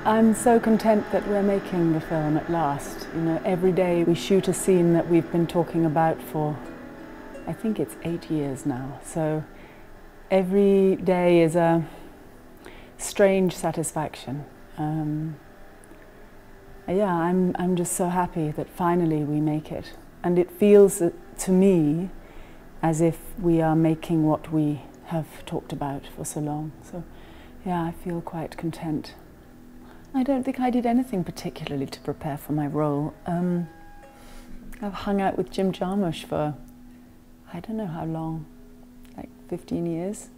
I'm so content that we're making the film at last. You know, every day we shoot a scene that we've been talking about for, I think it's 8 years now. So every day is a strange satisfaction. Yeah, I'm just so happy that finally we make it. And it feels to me as if we are making what we have talked about for so long. So yeah, I feel quite content. I don't think I did anything particularly to prepare for my role. I've hung out with Jim Jarmusch for, I don't know how long, like 15 years.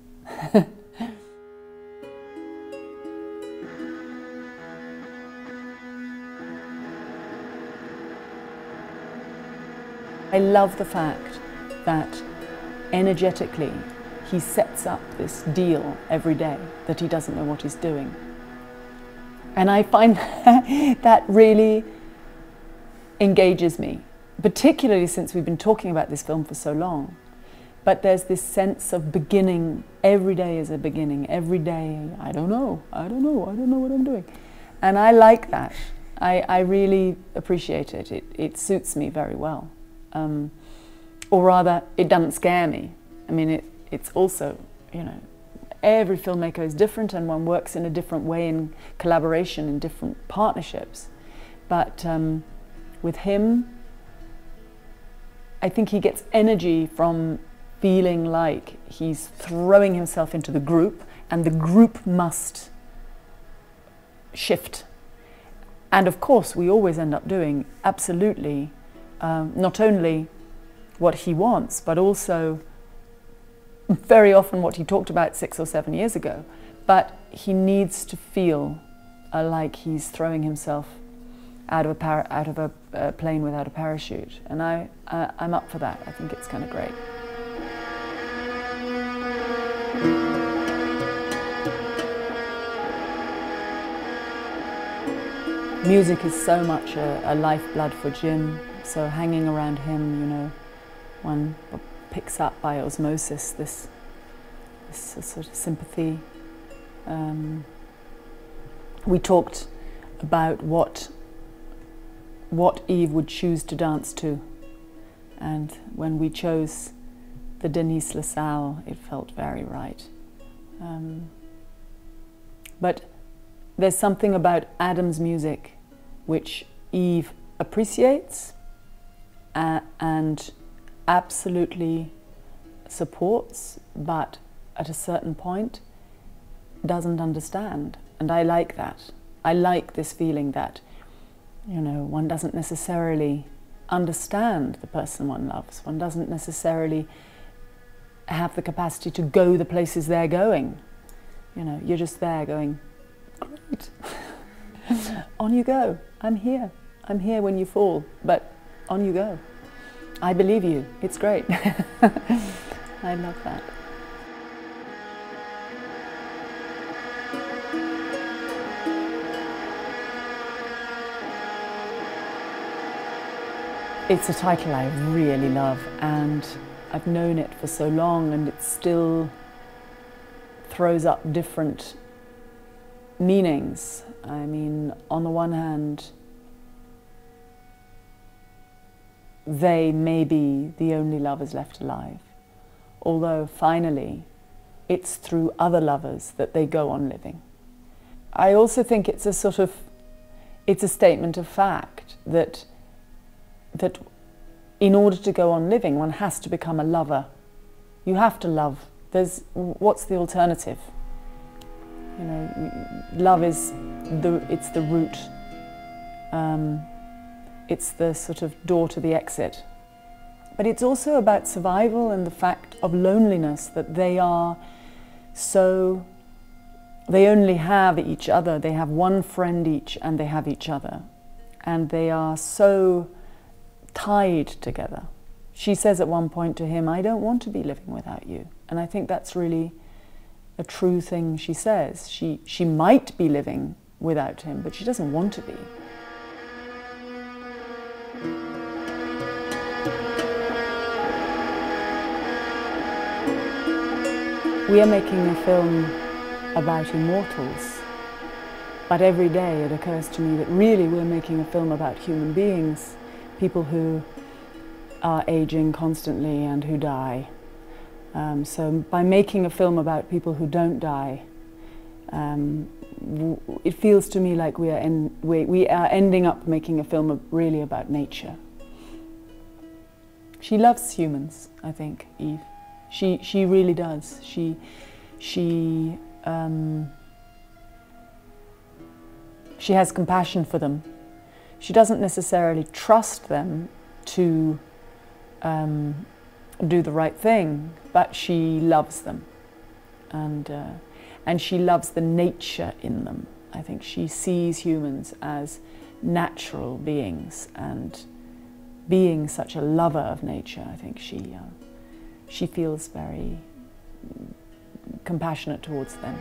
I love the fact that energetically he sets up this deal every day that he doesn't know what he's doing. And I find that really engages me, particularly since we've been talking about this film for so long. But there's this sense of beginning. Every day is a beginning. Every day, I don't know what I'm doing. And I like that. I really appreciate it. It suits me very well. Or rather, it doesn't scare me. I mean, it's also, you know, every filmmaker is different and one works in a different way in collaboration, in different partnerships. But with him, I think he gets energy from feeling like he's throwing himself into the group and the group must shift. And of course, we always end up doing absolutely not only what he wants, but also very often what he talked about 6 or 7 years ago. But he needs to feel like he's throwing himself out of a plane without a parachute. And I'm up for that. I think it's kind of great. Music is so much a lifeblood for Jim. So hanging around him, you know, one picks up by osmosis this sort of sympathy. We talked about what Eve would choose to dance to, and when we chose the Denise LaSalle, it felt very right. But there's something about Adam's music which Eve appreciates and absolutely supports, but at a certain point doesn't understand. And I like that. I like this feeling that, you know, one doesn't necessarily understand the person one loves. One doesn't necessarily have the capacity to go the places they're going. You know, you're just there going, great. On you go. I'm here. I'm here when you fall, but on you go. I believe you. It's great. I love that. It's a title I really love, and I've known it for so long, and it still throws up different meanings. I mean, on the one hand, they may be the only lovers left alive, although finally it's through other lovers that they go on living. I also think it's a statement of fact that in order to go on living, one has to become a lover. You have to love. What's the alternative? You know, love is it's the root. It's the sort of door to the exit. But it's also about survival and the fact of loneliness, that they only have each other. They have one friend each and they have each other. And they are so tied together. She says at one point to him, I don't want to be living without you. And I think that's really a true thing she says. She might be living without him, but she doesn't want to be. We are making a film about immortals, But every day it occurs to me that really we're making a film about human beings, people who are aging constantly and who die. So by making a film about people who don't die, it feels to me like we are ending up making a film really about nature. She loves humans, I think, Eve. She really does. She has compassion for them. She doesn't necessarily trust them to do the right thing, but she loves them, and she loves the nature in them. I think she sees humans as natural beings, and being such a lover of nature, I think she feels very compassionate towards them.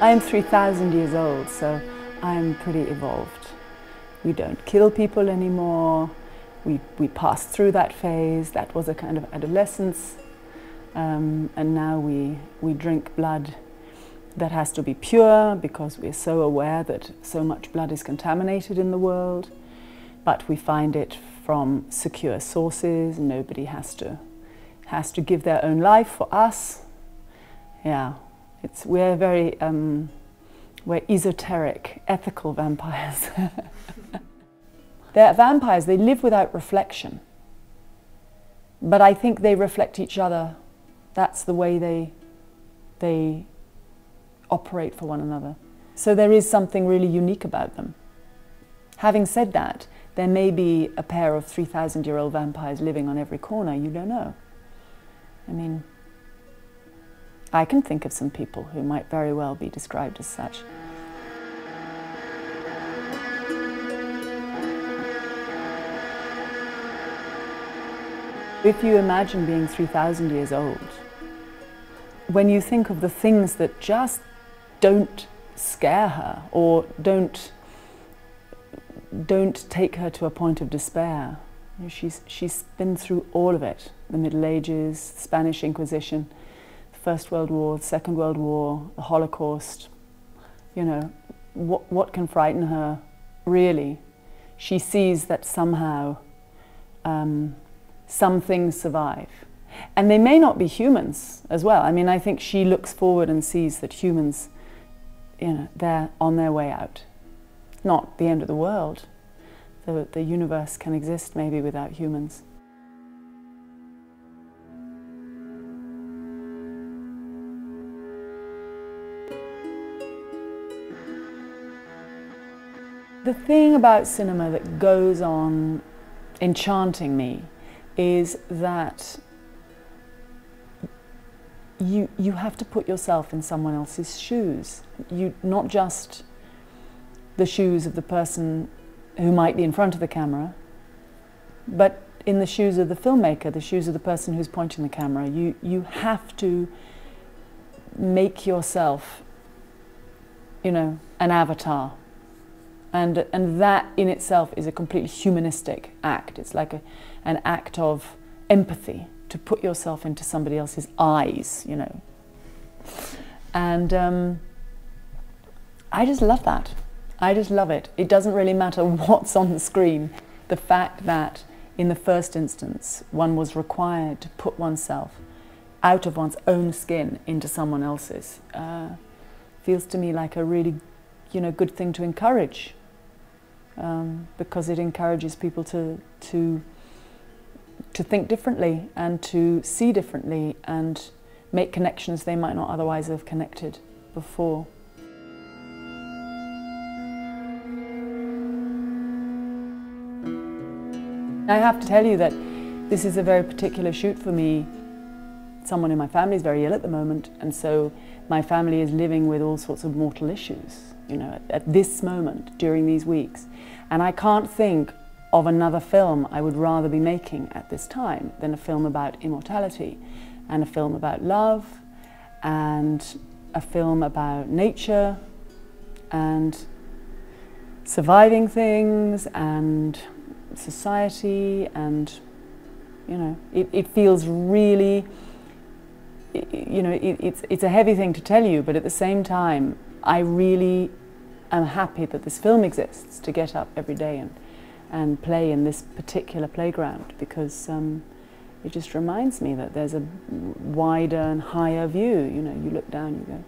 I am 3,000 years old, so I'm pretty evolved. We don't kill people anymore. We passed through that phase. That was a kind of adolescence. And now we drink blood that has to be pure because we're so aware that so much blood is contaminated in the world. But we find it from secure sources. Nobody has to give their own life for us. Yeah. We're very, we're esoteric, ethical vampires. They're vampires, they live without reflection. But I think they reflect each other. That's the way they operate for one another. So there is something really unique about them. Having said that, there may be a pair of 3,000-year-old vampires living on every corner, you don't know. I mean, I can think of some people who might very well be described as such. If you imagine being 3,000 years old, when you think of the things that just don't scare her or don't take her to a point of despair, you know, she's been through all of it. The Middle Ages, the Spanish Inquisition, First World War, the Second World War, the Holocaust. You know, what can frighten her, really? She sees that somehow some things survive. And they may not be humans as well. I mean, I think she looks forward and sees that humans, you know, they're on their way out. Not the end of the world. The universe can exist maybe without humans. The thing about cinema that goes on enchanting me is that you have to put yourself in someone else's shoes. Not just the shoes of the person who might be in front of the camera, but in the shoes of the filmmaker, the shoes of the person who's pointing the camera. You have to make yourself, you know, an avatar. And that in itself is a completely humanistic act. It's like an act of empathy, to put yourself into somebody else's eyes, you know. And I just love that. I just love it. It doesn't really matter what's on the screen. The fact that in the first instance one was required to put oneself out of one's own skin into someone else's feels to me like a really, you know, good thing to encourage. Because it encourages people to think differently and to see differently and make connections they might not otherwise have connected before. I have to tell you that this is a very particular shoot for me. Someone in my family is very ill at the moment, and so my family is living with all sorts of mortal issues, you know, at this moment, during these weeks. And I can't think of another film I would rather be making at this time than a film about immortality, and a film about love, and a film about nature, and surviving things, and society, and you know, it feels really, you know, it's a heavy thing to tell you, but at the same time, I really am happy that this film exists, to get up every day and play in this particular playground, because it just reminds me that there's a wider and higher view. You know, you look down, you go,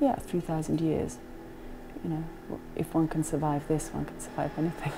yeah, 3,000 years. You know, if one can survive this, one can survive anything.